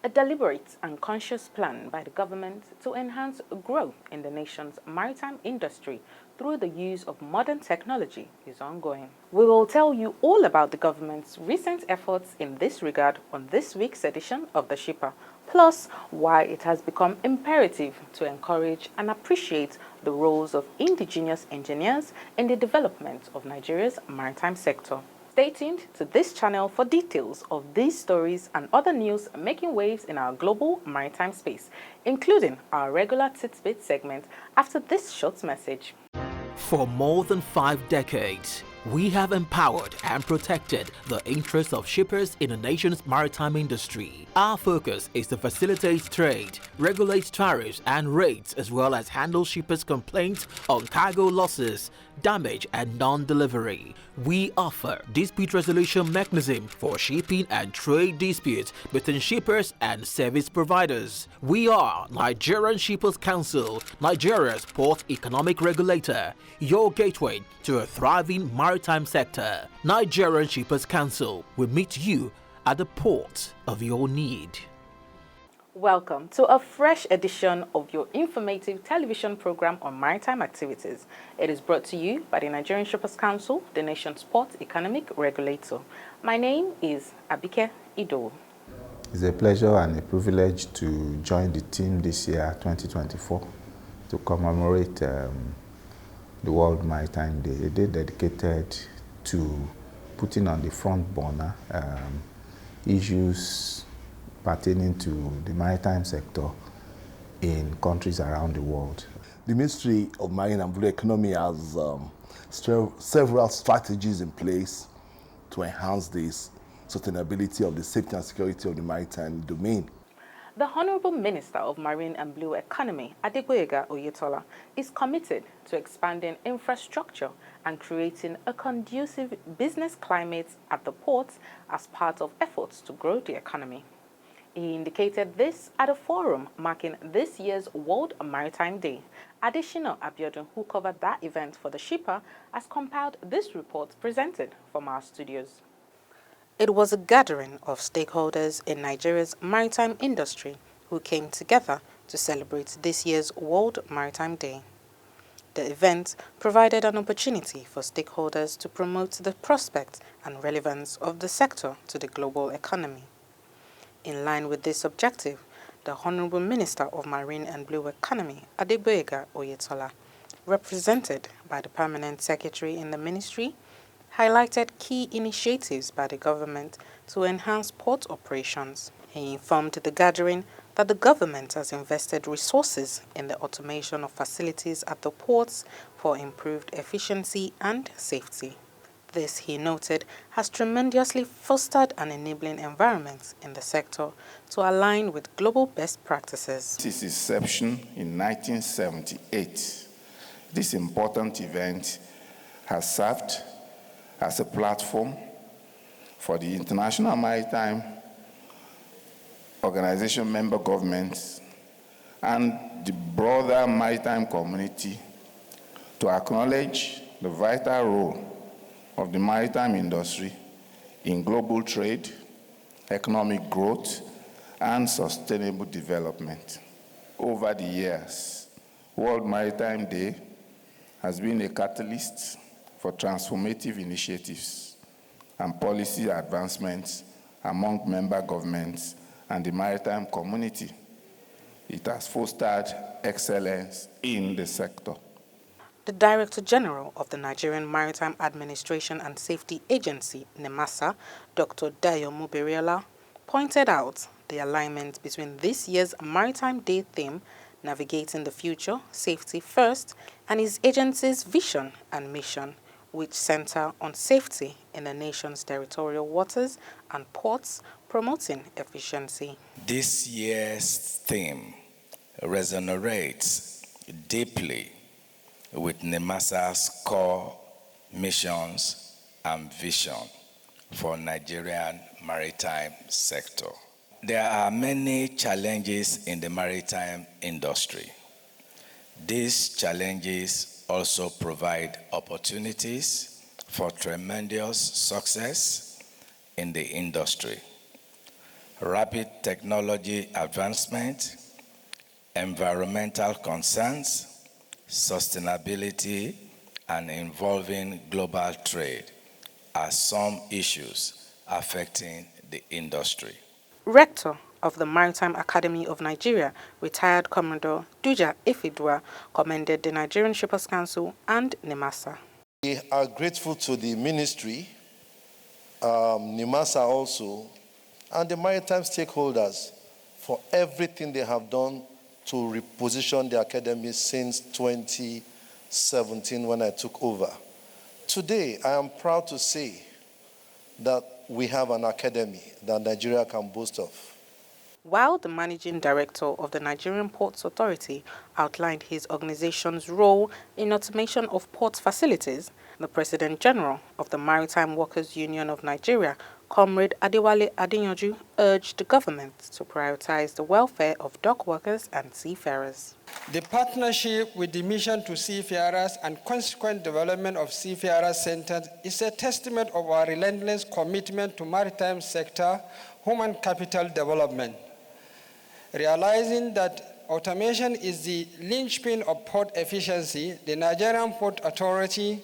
A deliberate and conscious plan by the government to enhance growth in the nation's maritime industry through the use of modern technology is ongoing. We will tell you all about the government's recent efforts in this regard on this week's edition of The Shipper, plus why it has become imperative to encourage and appreciate the roles of indigenous engineers in the development of Nigeria's maritime sector. Stay tuned to this channel for details of these stories and other news making waves in our global maritime space, including our regular Tidbit segment after this short message. For more than 5 decades, we have empowered and protected the interests of shippers in the nation's maritime industry. Our focus is to facilitate trade, regulate tariffs and rates, as well as handle shippers' complaints on cargo losses, damage and non-delivery. We offer dispute resolution mechanism for shipping and trade disputes between shippers and service providers. We are Nigerian Shippers Council, Nigeria's port economic regulator, your gateway to a thriving maritime sector. Nigerian Shippers Council will meet you at the port of your need. Welcome to a fresh edition of your informative television program on maritime activities. It is brought to you by the Nigerian Shippers Council, the nation's port economic regulator. My name is Abike Ido. It's a pleasure and a privilege to join the team this year, 2024, to commemorate the World Maritime Day, a day dedicated to putting on the front burner issues pertaining to the maritime sector in countries around the world. The Ministry of Marine and Blue Economy has several strategies in place to enhance the sustainability of the safety and security of the maritime domain. The Honorable Minister of Marine and Blue Economy, Adegboyega Oyetola, is committed to expanding infrastructure and creating a conducive business climate at the ports as part of efforts to grow the economy. He indicated this at a forum marking this year's World Maritime Day. Additional Abiodun, who covered that event for The Shipper, has compiled this report presented from our studios. It was a gathering of stakeholders in Nigeria's maritime industry who came together to celebrate this year's World Maritime Day. The event provided an opportunity for stakeholders to promote the prospects and relevance of the sector to the global economy. In line with this objective, the Honorable Minister of Marine and Blue Economy, Adegboyega Oyetola, represented by the Permanent Secretary in the Ministry, highlighted key initiatives by the government to enhance port operations. He informed the gathering that the government has invested resources in the automation of facilities at the ports for improved efficiency and safety. This, he noted, has tremendously fostered an enabling environment in the sector to align with global best practices. Since its inception in 1978, this important event has served as a platform for the International Maritime Organization member governments and the broader maritime community to acknowledge the vital role of the maritime industry in global trade, economic growth, and sustainable development. Over the years, World Maritime Day has been a catalyst for transformative initiatives and policy advancements among member governments and the maritime community. It has fostered excellence in the sector. The Director General of the Nigerian Maritime Administration and Safety Agency, NEMASA, Dr. Dayo Mubiriola, pointed out the alignment between this year's Maritime Day theme, Navigating the Future, Safety First, and his agency's vision and mission, which center on safety in the nation's territorial waters and ports, promoting efficiency. This year's theme resonates deeply with NEMASA's core missions and vision for Nigerian maritime sector. There are many challenges in the maritime industry. These challenges also provide opportunities for tremendous success in the industry. Rapid technology advancement, environmental concerns, sustainability, and involving global trade are some issues affecting the industry. Rector of the Maritime Academy of Nigeria, retired Commodore Duja Ifidwa, commended the Nigerian Shippers Council and NEMASA. We are grateful to the ministry, NEMASA also, and the maritime stakeholders for everything they have done to reposition the academy since 2017 when I took over. Today, I am proud to say that we have an academy that Nigeria can boast of. While the Managing Director of the Nigerian Ports Authority outlined his organization's role in automation of port facilities, the President General of the Maritime Workers Union of Nigeria, Comrade Adewale Adeyanju, urged the government to prioritize the welfare of dock workers and seafarers. The partnership with the Mission to Seafarers and consequent development of seafarers centers is a testament of our relentless commitment to maritime sector human capital development. Realizing that automation is the linchpin of port efficiency, the Nigerian Port Authority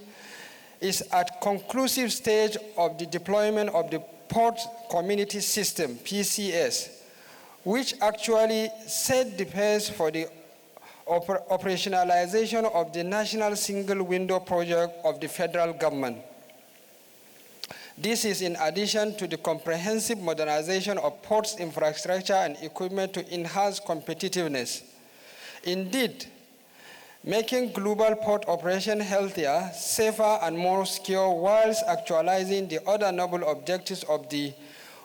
is at conclusive stage of the deployment of the Port Community System, PCS, which actually set the pace for the operationalization of the National Single Window Project of the federal government. This is in addition to the comprehensive modernization of ports infrastructure and equipment to enhance competitiveness. Indeed, making global port operation healthier, safer, and more secure whilst actualizing the other noble objectives of the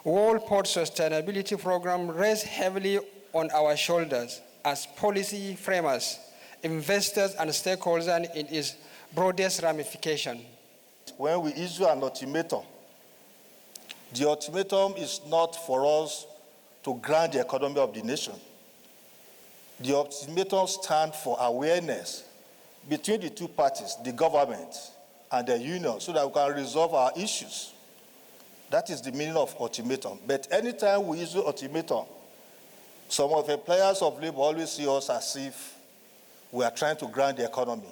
World Port Sustainability Program rests heavily on our shoulders as policy framers, investors, and stakeholders in its broadest ramification. When we issue an ultimatum, the ultimatum is not for us to grant the economy of the nation. The ultimatum stands for awareness between the two parties, the government and the union, so that we can resolve our issues. That is the meaning of ultimatum. But anytime we issue ultimatum, some of the players of labor always see us as if we are trying to grant the economy.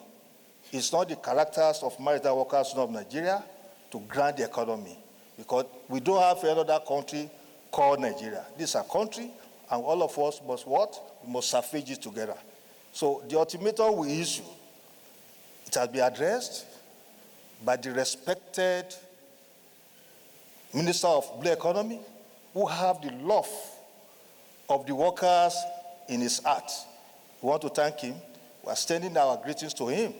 It's not the characters of maritime workers of Nigeria to grant the economy, because we don't have another country called Nigeria. This is a country, and all of us must what? We must suffrage it together. So the ultimatum we issue, it has been addressed by the respected Minister of Blue Economy, who have the love of the workers in his heart. We want to thank him. We are sending our greetings to him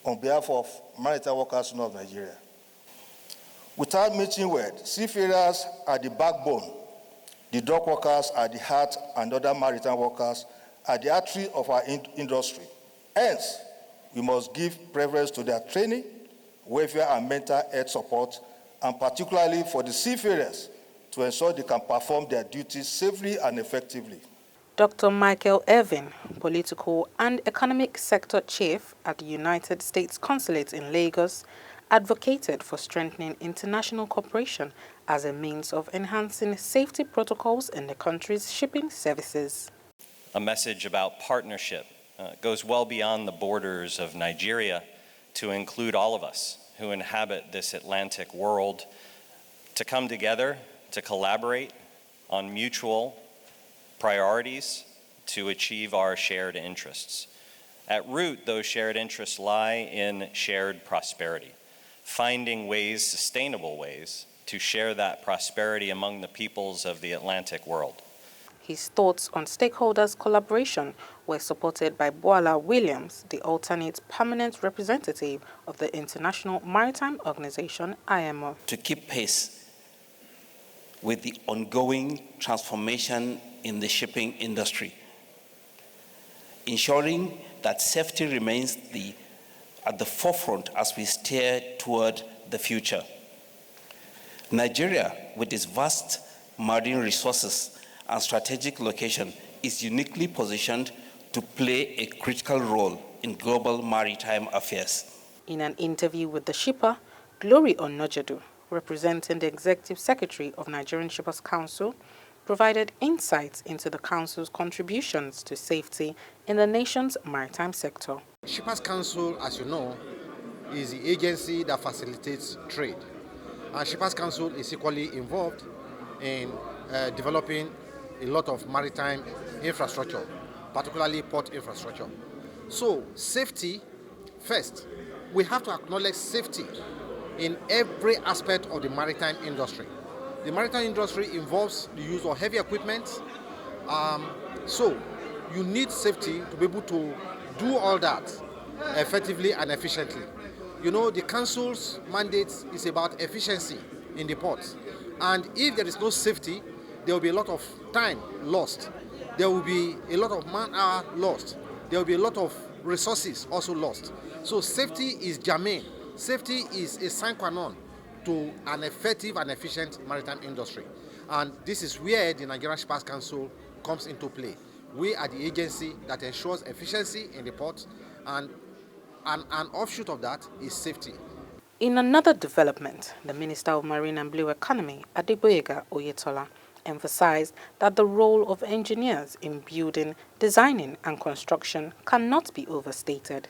on behalf of Maritime Workers of Nigeria. Without mixing words, seafarers are the backbone. The dock workers are the heart, and other maritime workers are the artery of our industry. Hence, we must give preference to their training, welfare, and mental health support, and particularly for the seafarers to ensure they can perform their duties safely and effectively. Dr. Michael Irvin, Political and Economic Sector Chief at the United States Consulate in Lagos, advocated for strengthening international cooperation as a means of enhancing safety protocols in the country's shipping services. A message about partnership goes well beyond the borders of Nigeria to include all of us who inhabit this Atlantic world, to come together, to collaborate on mutual priorities to achieve our shared interests. At root, those shared interests lie in shared prosperity, finding ways, sustainable ways, to share that prosperity among the peoples of the Atlantic world. His thoughts on stakeholders' collaboration were supported by Boala Williams, the alternate permanent representative of the International Maritime Organization, IMO. To keep pace with the ongoing transformation in the shipping industry, ensuring that safety remains at the forefront as we steer toward the future. Nigeria, with its vast marine resources and strategic location, is uniquely positioned to play a critical role in global maritime affairs. In an interview with the shipper, Glory Onojedu, representing the Executive Secretary of Nigerian Shippers Council, provided insights into the Council's contributions to safety in the nation's maritime sector. Shippers Council, as you know, is the agency that facilitates trade. And Shippers Council is equally involved in developing a lot of maritime infrastructure, particularly port infrastructure. So, safety first. We have to acknowledge safety in every aspect of the maritime industry. The maritime industry involves the use of heavy equipment, so you need safety to be able to do all that effectively and efficiently. You know, the council's mandate is about efficiency in the ports, and if there is no safety, there will be a lot of time lost. There will be a lot of man-hour lost. There will be a lot of resources also lost. So safety is germane. Safety is a sine qua non to an effective and efficient maritime industry. And this is where the Nigerian Shippers Council comes into play. We are the agency that ensures efficiency in the port, and an offshoot of that is safety. In another development, the Minister of Marine and Blue Economy, Adegboyega Oyetola, emphasized that the role of engineers in building, designing and construction cannot be overstated.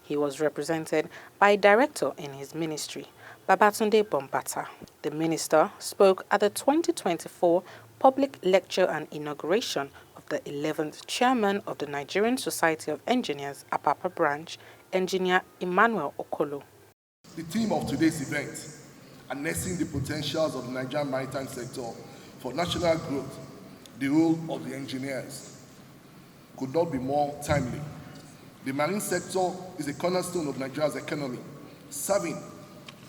He was represented by a director in his ministry, Babatunde Bombata. The minister spoke at the 2024 public lecture and inauguration of the 11th chairman of the Nigerian Society of Engineers, Apapa branch, Engineer Emmanuel Okolo. The theme of today's event, harnessing the potentials of the Nigerian maritime sector for national growth, the role of the engineers, could not be more timely. The marine sector is a cornerstone of Nigeria's economy, serving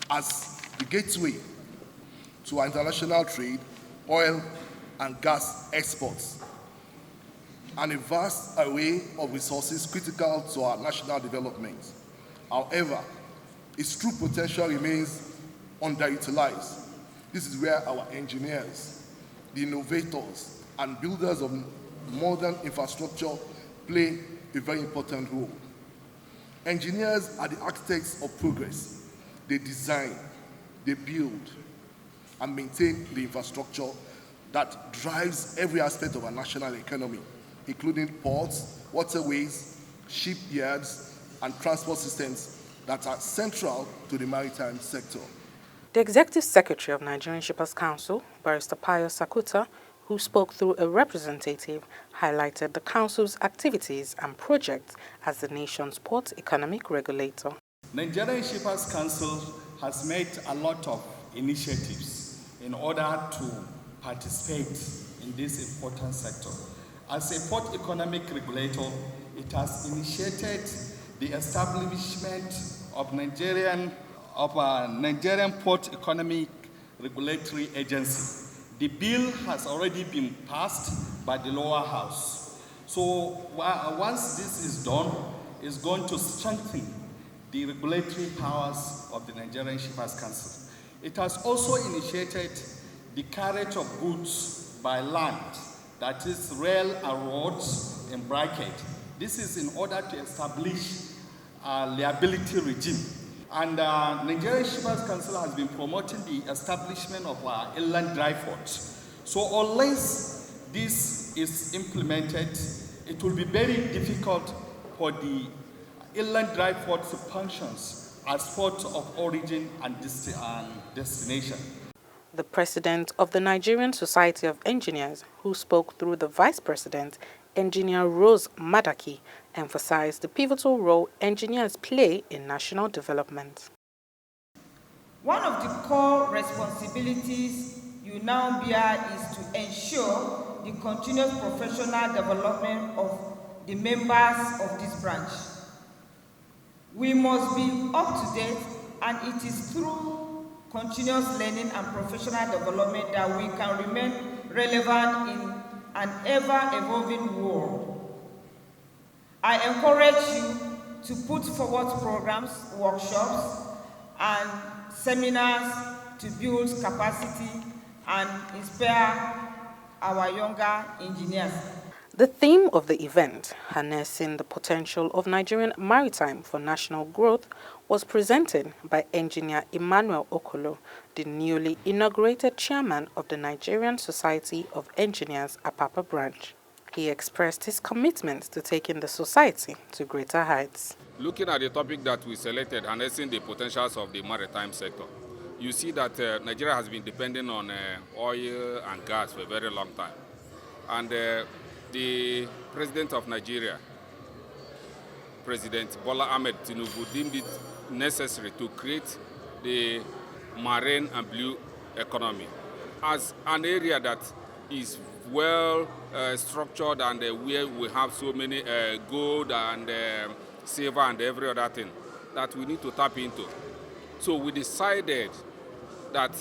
as the gateway to our international trade, oil and gas exports, and a vast array of resources critical to our national development. However, its true potential remains underutilized. This is where our engineers, the innovators, and builders of modern infrastructure play a very important role. Engineers are the architects of progress. They design, they build, and maintain the infrastructure that drives every aspect of our national economy, including ports, waterways, shipyards, and transport systems that are central to the maritime sector. The Executive Secretary of Nigerian Shippers Council, Barrister Payo Sakuta, who spoke through a representative, highlighted the Council's activities and projects as the nation's port economic regulator. Nigerian Shippers Council has made a lot of initiatives in order to participate in this important sector. As a port economic regulator, it has initiated the establishment of a Nigerian Port Economic Regulatory Agency. The bill has already been passed by the lower house. So once this is done, it's going to strengthen the regulatory powers of the Nigerian Shippers Council. It has also initiated the carriage of goods by land, that is rail and roads in bracket. This is in order to establish a liability regime. And Nigerian Shippers Council has been promoting the establishment of inland dry ports. So unless this is implemented, it will be very difficult for the inland dry ports to function as ports of origin and destination. The president of the Nigerian Society of Engineers, who spoke through the vice president, Engineer Rose Madaki, emphasized the pivotal role engineers play in national development. One of the core responsibilities you now bear is to ensure the continuous professional development of the members of this branch. We must be up to date, and it is through continuous learning and professional development that we can remain relevant in an ever-evolving world. I encourage you to put forward programs, workshops, and seminars to build capacity and inspire our younger engineers. The theme of the event, Harnessing the Potential of Nigerian Maritime for National Growth, was presented by Engineer Emmanuel Okolo, the newly inaugurated chairman of the Nigerian Society of Engineers Apapa branch. He expressed his commitment to taking the society to greater heights. Looking at the topic that we selected, harnessing the potentials of the maritime sector, you see that Nigeria has been depending on oil and gas for a very long time. And the president of Nigeria, President Bola Ahmed Tinubu, deemed it necessary to create the marine and blue economy as an area that is well structured and where we have so many gold and silver and every other thing that we need to tap into. So we decided that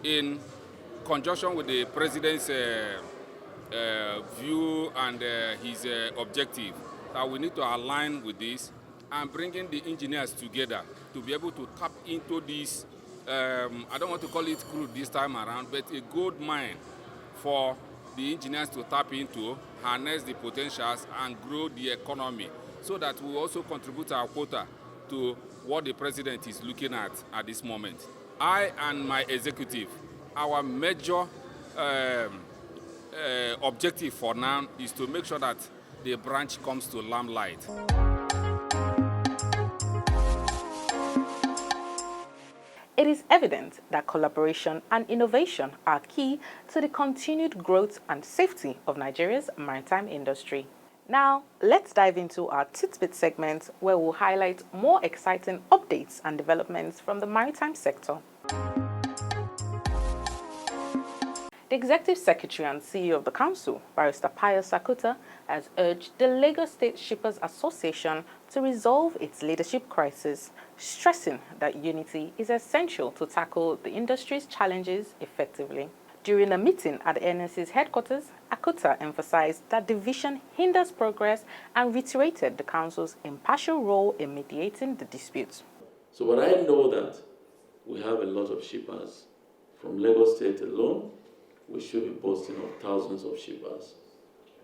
in conjunction with the president's view and his objective, that we need to align with this and bringing the engineers together to be able to tap into this, I don't want to call it crude this time around, but a gold mine for the engineers to tap into, harness the potentials and grow the economy so that we also contribute our quota to what the president is looking at this moment. I and my executive, our major objective for now is to make sure that the branch comes to limelight. It is evident that collaboration and innovation are key to the continued growth and safety of Nigeria's maritime industry. Now, let's dive into our Titbit segment where we'll highlight more exciting updates and developments from the maritime sector. The Executive Secretary and CEO of the Council, Barrister Pius Sakuta, has urged the Lagos State Shippers Association to resolve its leadership crisis, stressing that unity is essential to tackle the industry's challenges effectively. During a meeting at the NSC's headquarters, Akuta emphasized that division hinders progress and reiterated the Council's impartial role in mediating the disputes. So, but I know that we have a lot of shippers from Lagos State alone. We should be boasting of thousands of shippers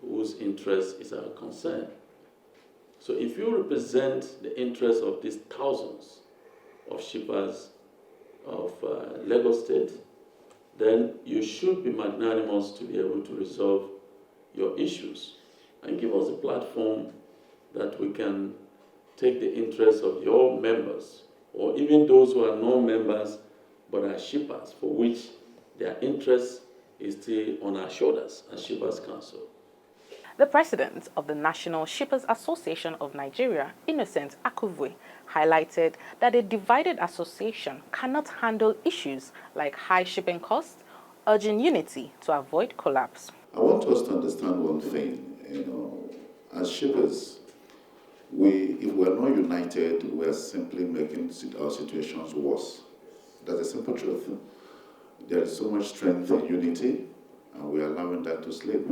whose interest is our concern. So if you represent the interests of these thousands of shippers of Lagos State, then you should be magnanimous to be able to resolve your issues and give us a platform that we can take the interests of your members, or even those who are non-members but are shippers, for which their interests is still on our shoulders as Shippers Council. The president of the National Shippers Association of Nigeria, Innocent Akuvwe, highlighted that a divided association cannot handle issues like high shipping costs, urging unity to avoid collapse. I want us to understand one thing, as shippers, if we're not united, we're simply making our situations worse. That's a simple truth. There is so much strength in unity, and we're allowing that to slip.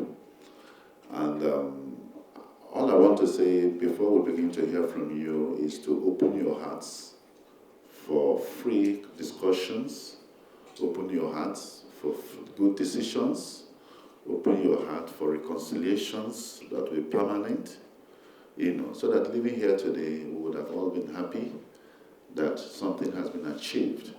And all I want to say before we begin to hear from you is to open your hearts for free discussions, open your hearts for good decisions, open your heart for reconciliations that will be permanent, so that living here today, we would have all been happy that something has been achieved.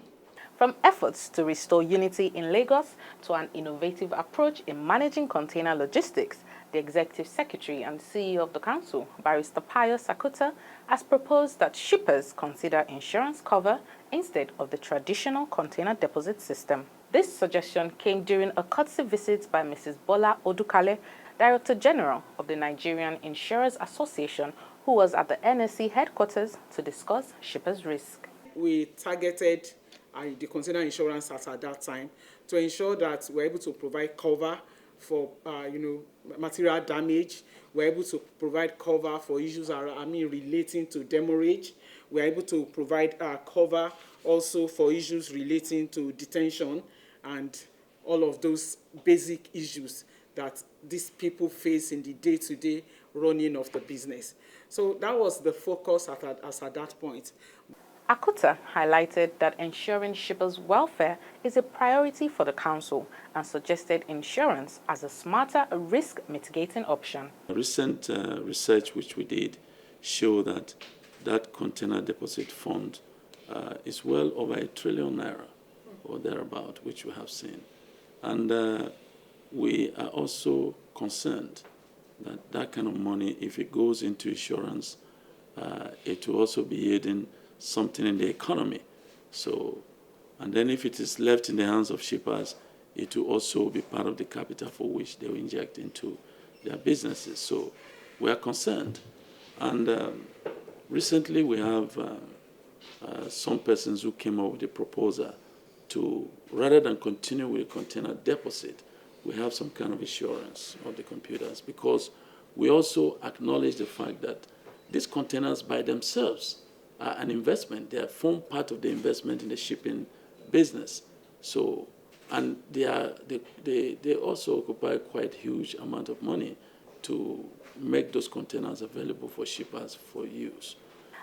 From efforts to restore unity in Lagos to an innovative approach in managing container logistics, the Executive Secretary and CEO of the Council, Barrister Pius Sakuta, has proposed that shippers consider insurance cover instead of the traditional container deposit system. This suggestion came during a courtesy visit by Mrs. Bola Odukale, Director General of the Nigerian Insurers Association, who was at the NSC headquarters to discuss shippers' risk. We targeted the container insurance at that time to ensure that we're able to provide cover for material damage. We're able to provide cover for issues relating to demurrage. We're able to provide cover also for issues relating to detention and all of those basic issues that these people face in the day-to-day running of the business. So that was the focus at that point. Akuta highlighted that ensuring shippers' welfare is a priority for the Council and suggested insurance as a smarter risk-mitigating option. Recent research which we did showed that container deposit fund is well over ₦1 trillion or thereabout, which we have seen. And we are also concerned that that kind of money, if it goes into insurance, it will also be yielding something in the economy. So, and then if it is left in the hands of shippers, it will also be part of the capital for which they will inject into their businesses. So we are concerned. And recently we have some persons who came up with a proposal to, rather than continue with a container deposit, we have some kind of insurance of the computers, because we also acknowledge the fact that these containers by themselves are an investment. They form part of the investment in the shipping business. So, and they also occupy quite huge amount of money to make those containers available for shippers for use.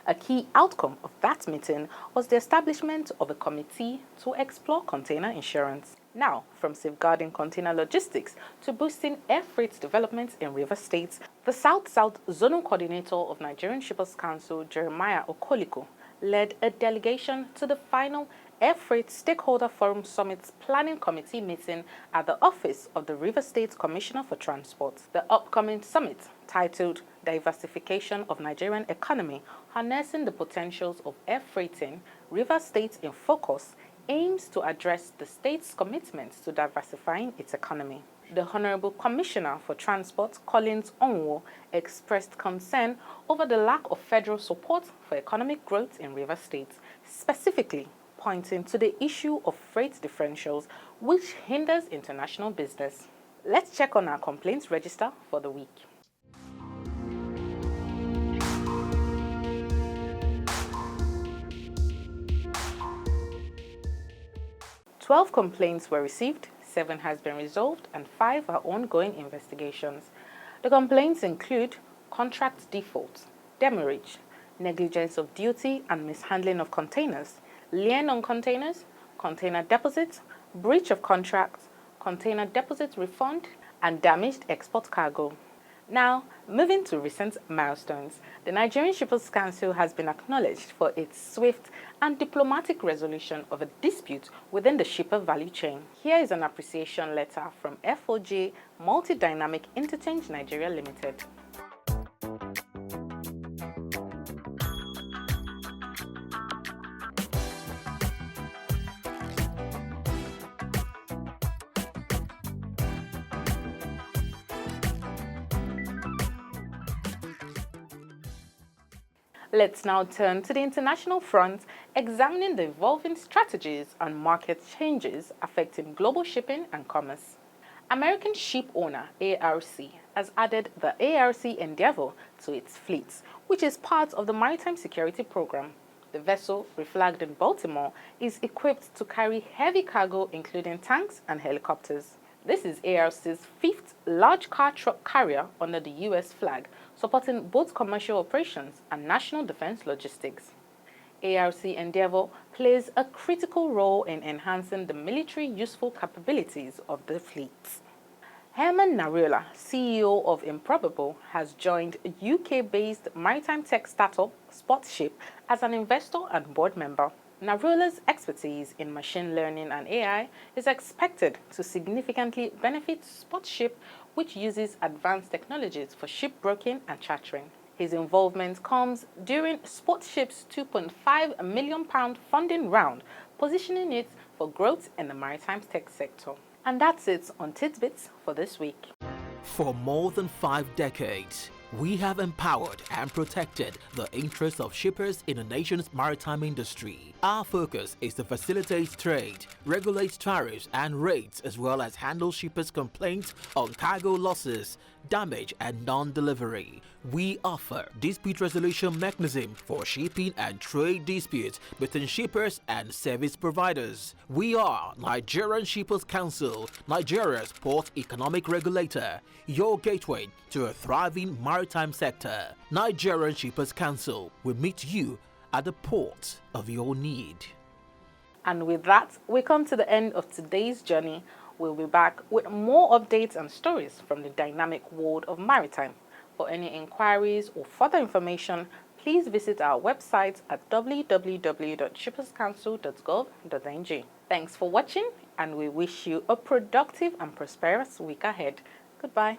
A key outcome of that meeting was the establishment of a committee to explore container insurance. Now, from safeguarding container logistics to boosting air freight development in River State, the South-South Zonal Coordinator of Nigerian Shippers Council, Jeremiah Okoliko, led a delegation to the final Air Freight Stakeholder Forum Summit's Planning Committee meeting at the office of the River State Commissioner for Transport. The upcoming summit, titled Diversification of Nigerian Economy, Harnessing the Potentials of Air Freighting, River State in Focus, aims to address the state's commitments to diversifying its economy. The Honorable Commissioner for Transport, Collins Onwo, expressed concern over the lack of federal support for economic growth in River State, specifically pointing to the issue of freight differentials, which hinders international business. Let's check on our complaints register for the week. "12 complaints were received, 7 has been resolved, and 5 are ongoing investigations. The complaints include contract default, demurrage, negligence of duty and mishandling of containers, lien on containers, container deposits, breach of contract, container deposit refund, and damaged export cargo. Now, moving to recent milestones, the Nigerian Shippers Council has been acknowledged for its swift and diplomatic resolution of a dispute within the shipper value chain. Here is an appreciation letter from FOJ Multi-Dynamic Interchange Nigeria Limited. Let's now turn to the international front, examining the evolving strategies and market changes affecting global shipping and commerce. American ship owner ARC has added the ARC Endeavour to its fleet, which is part of the Maritime Security Program. The vessel, reflagged in Baltimore, is equipped to carry heavy cargo including tanks and helicopters. This is ARC's 5th large car truck carrier under the U.S. flag, supporting both commercial operations and national defense logistics. ARC Endeavour plays a critical role in enhancing the military useful capabilities of the fleet. Herman Nariola, CEO of Improbable, has joined UK-based maritime tech startup Spotship as an investor and board member. Nariola's expertise in machine learning and AI is expected to significantly benefit Spotship, which uses advanced technologies for shipbroking and chartering. His involvement comes during Sportship's £2.5 million funding round, positioning it for growth in the maritime tech sector. And that's it on Tidbits for this week. For more than 5 decades, we have empowered and protected the interests of shippers in the nation's maritime industry. Our focus is to facilitate trade, regulate tariffs and rates, as well as handle shippers' complaints on cargo losses, damage and non-delivery. We offer dispute resolution mechanism for shipping and trade disputes between shippers and service providers. We are Nigerian Shippers Council, Nigeria's port economic regulator, your gateway to a thriving maritime sector. Nigerian Shippers Council will meet you at the port of your need. And with that, we come to the end of today's journey. We'll be back with more updates and stories from the dynamic world of maritime. For any inquiries or further information, please visit our website at www.shipperscouncil.gov.ng. Thanks for watching, and we wish you a productive and prosperous week ahead. Goodbye.